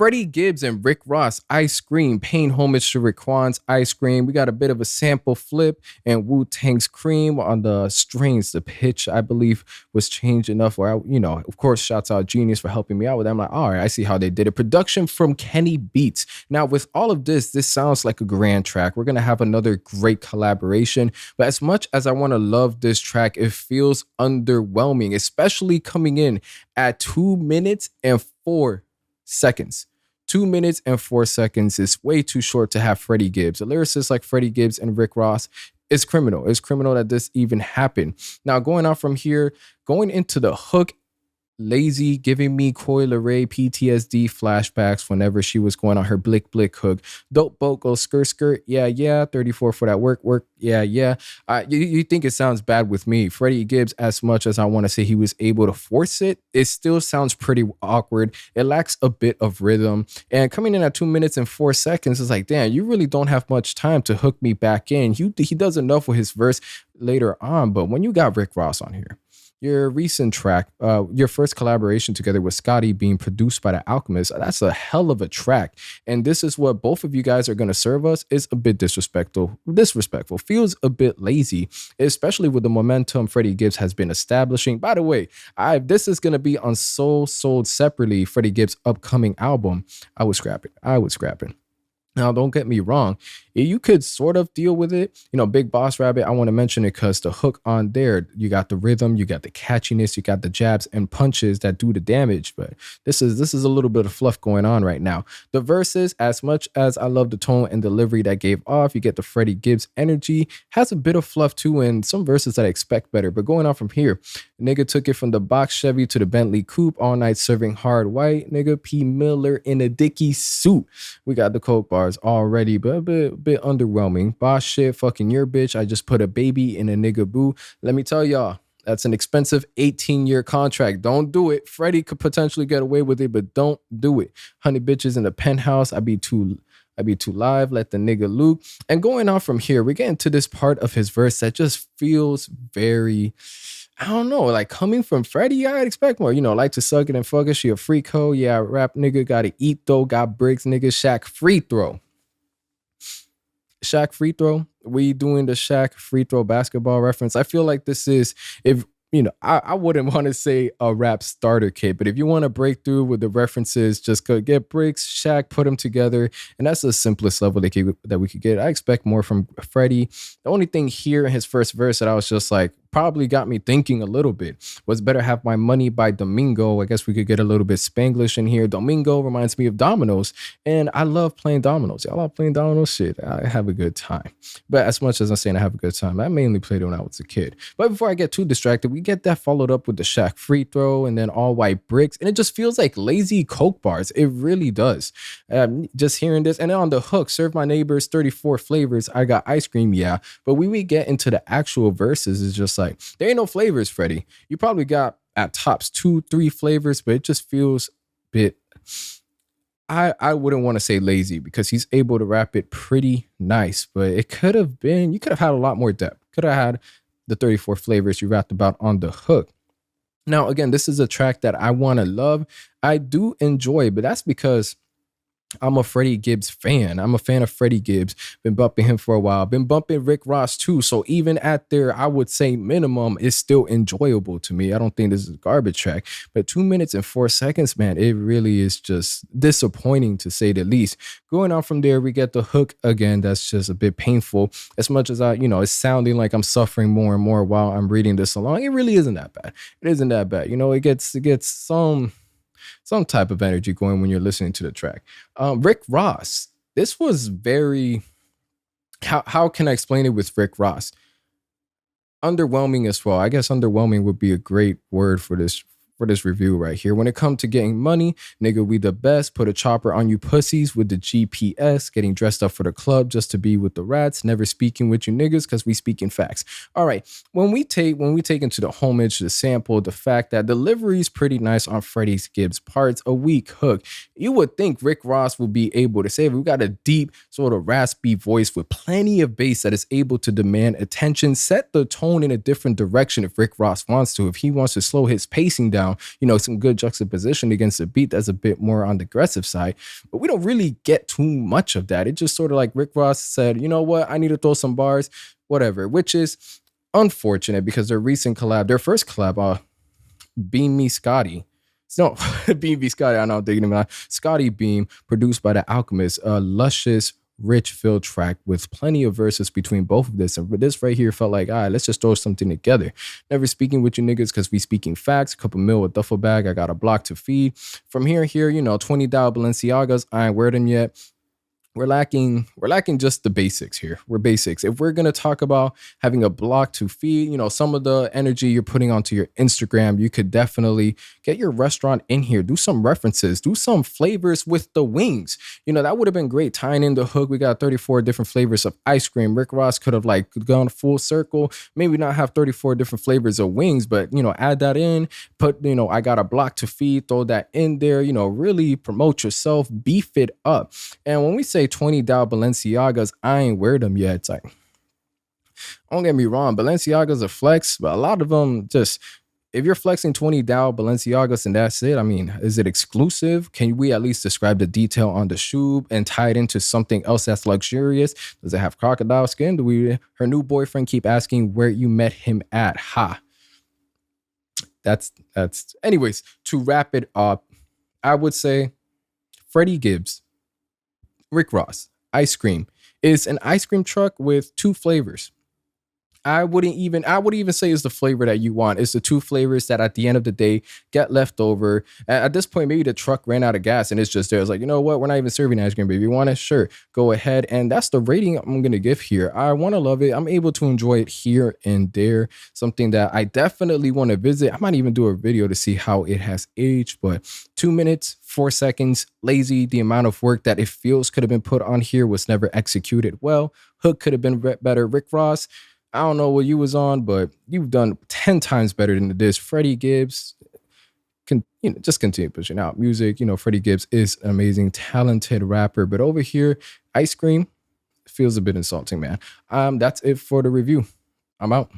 Freddie Gibbs and Rick Ross, Ice Cream, paying homage to Raekwon's Ice Cream. We got a bit of a sample flip and Wu-Tang's Cream on the strings. The pitch, I believe, was changed enough where, of course, shouts out Genius for helping me out with that. I'm like, all right, I see how they did it. Production from Kenny Beats. Now, with all of this sounds like a grand track. We're going to have another great collaboration. But as much as I want to love this track, it feels underwhelming, especially coming in at 2 minutes and 4 seconds. 2 minutes and 4 seconds is way too short to have Freddie Gibbs. A lyricist like Freddie Gibbs and Rick Ross, it's criminal. It's criminal that this even happened. Now, going on from here, going into the hook, Lazy giving me Coil Ray PTSD flashbacks whenever she was going on her blick blick hook. Dope boat goes skirt skirt. Yeah. 34 for that work. Yeah. You think it sounds bad with me. Freddie Gibbs, as much as I want to say he was able to force it, it still sounds pretty awkward. It lacks a bit of rhythm. And coming in at 2 minutes and 4 seconds is like, damn, you really don't have much time to hook me back in. He does enough with his verse later on. But when you got Rick Ross on here, your recent track, your first collaboration together with Scotty being produced by The Alchemist, that's a hell of a track. And this is what both of you guys are going to serve us is a bit disrespectful, feels a bit lazy, especially with the momentum Freddie Gibbs has been establishing. By the way, this is going to be on Soul Sold separately, Freddie Gibbs' upcoming album. I would scrap it. Now, don't get me wrong. You could sort of deal with it. Big Boss Rabbit, I want to mention it because the hook on there, you got the rhythm, you got the catchiness, you got the jabs and punches that do the damage. But this is a little bit of fluff going on right now. The verses, as much as I love the tone and delivery that gave off, you get the Freddie Gibbs energy, has a bit of fluff too, and some verses that I expect better. But going on from here, nigga took it from the box Chevy to the Bentley Coupe, all night serving hard white. Nigga P. Miller in a Dickie suit. We got the Coke bars already, but a bit underwhelming. Boss shit, fucking your bitch. I just put a baby in a nigga boo. Let me tell y'all, that's an expensive 18-year contract. Don't do it. Freddie could potentially get away with it, but don't do it. 100 bitches in the penthouse. I be too live. Let the nigga Luke. And going on from here, we get into this part of his verse that just feels very, I don't know, like coming from Freddie, I'd expect more. Like to suck it and fuck it. She a freak hoe. Yeah, rap nigga. Gotta eat though. Got bricks, nigga. Shaq free throw. Shaq free throw. We doing the Shaq free throw basketball reference. I feel like this is, if I wouldn't want to say a rap starter kit, but if you want to break through with the references, just go get bricks, Shaq, put them together, and that's the simplest level that we could get. I expect more from Freddie. The only thing here in his first verse that I was just like, probably got me thinking a little bit was Better Have My Money by Domingo. I guess we could get a little bit Spanglish in here. Domingo reminds me of dominoes, and I love playing dominoes. Y'all love playing dominoes? Shit, I have a good time. But as much as I'm saying I have a good time, I mainly played it when I was a kid. But before I get too distracted, we get that followed up with the Shaq free throw and then all white bricks, and it just feels like lazy Coke bars. It really does. Just hearing this, and then on the hook, serve my neighbors 34 flavors. I got ice cream, yeah. But when we get into the actual verses, it's just like, there ain't no flavors, Freddie. You probably got at tops 2-3 flavors, but it just feels a bit, I wouldn't want to say lazy because he's able to rap it pretty nice, but it could have been, you could have had a lot more depth. Could have had the 34 flavors you rapped about on the hook. Now, again, this is a track that I want to love. I do enjoy, but that's because I'm a Freddie Gibbs fan. I'm a fan of Freddie Gibbs. Been bumping him for a while. Been bumping Rick Ross too. So even at their, I would say minimum, it's still enjoyable to me. I don't think this is a garbage track. But 2 minutes and 4 seconds, man, it really is just disappointing to say the least. Going on from there, we get the hook again. That's just a bit painful. As much as it's sounding like I'm suffering more and more while I'm reading this along. It really isn't that bad. It isn't that bad. It gets some type of energy going when you're listening to the track. Rick Ross, this was very, how can I explain it with Rick Ross? Underwhelming as well. I guess underwhelming would be a great word for this review right here. When it comes to getting money, nigga, we the best. Put a chopper on you pussies with the GPS. Getting dressed up for the club just to be with the rats. Never speaking with you niggas because we speaking facts. All right. When we take into the homage, the sample, the fact that delivery is pretty nice on Freddie Gibbs' parts, a weak hook, you would think Rick Ross would be able to save it. We got a deep sort of raspy voice with plenty of bass that is able to demand attention, set the tone in a different direction if Rick Ross wants to. If he wants to slow his pacing down, down, some good juxtaposition against a beat that's a bit more on the aggressive side. But we don't really get too much of that. It just sort of like Rick Ross said, you know what, I need to throw some bars, whatever, which is unfortunate because their first collab, Beam Me Scotty. No, Beam Me Scotty, I know I'm thinking about Scotty Beam, produced by The Alchemist, a luscious, rich filled track with plenty of verses between both of this. And this right here felt like, all right, let's just throw something together. Never speaking with you niggas because we speaking facts. A couple mil with duffel bag. I got a block to feed. From here, $20 Balenciagas. I ain't wear them yet. We're lacking just the basics here. We're basics. If we're going to talk about having a block to feed, some of the energy you're putting onto your Instagram, you could definitely get your restaurant in here. Do some references, do some flavors with the wings. That would have been great tying in the hook. We got 34 different flavors of ice cream. Rick Ross could have gone full circle, maybe not have 34 different flavors of wings, but add that in, put, I got a block to feed, throw that in there, really promote yourself, beef it up. And when we say $20 Balenciagas, I ain't wear them yet. It's like, don't get me wrong, Balenciagas are flex, but a lot of them just, if you're flexing $20 Balenciagas and that's it, I mean, is it exclusive? Can we at least describe the detail on the shoe and tie it into something else that's luxurious? Does it have crocodile skin? Her new boyfriend keep asking where you met him at? Ha. That's anyways, to wrap it up, I would say Freddie Gibbs, Rick Ross, ice cream is an ice cream truck with two flavors. I would even say it's the flavor that you want. It's the two flavors that at the end of the day get left over. At this point, maybe the truck ran out of gas and it's just there. It's like, you know what? We're not even serving ice cream, but if you want it, sure, go ahead. And that's the rating I'm going to give here. I want to love it. I'm able to enjoy it here and there. Something that I definitely want to visit. I might even do a video to see how it has aged, but 2 minutes, 4 seconds, lazy. The amount of work that it feels could have been put on here was never executed well. Hook could have been better. Rick Ross, I don't know what you was on, but you've done 10 times better than this. Freddie Gibbs, just continue pushing out music. Freddie Gibbs is an amazing, talented rapper. But over here, ice cream feels a bit insulting, man. That's it for the review. I'm out.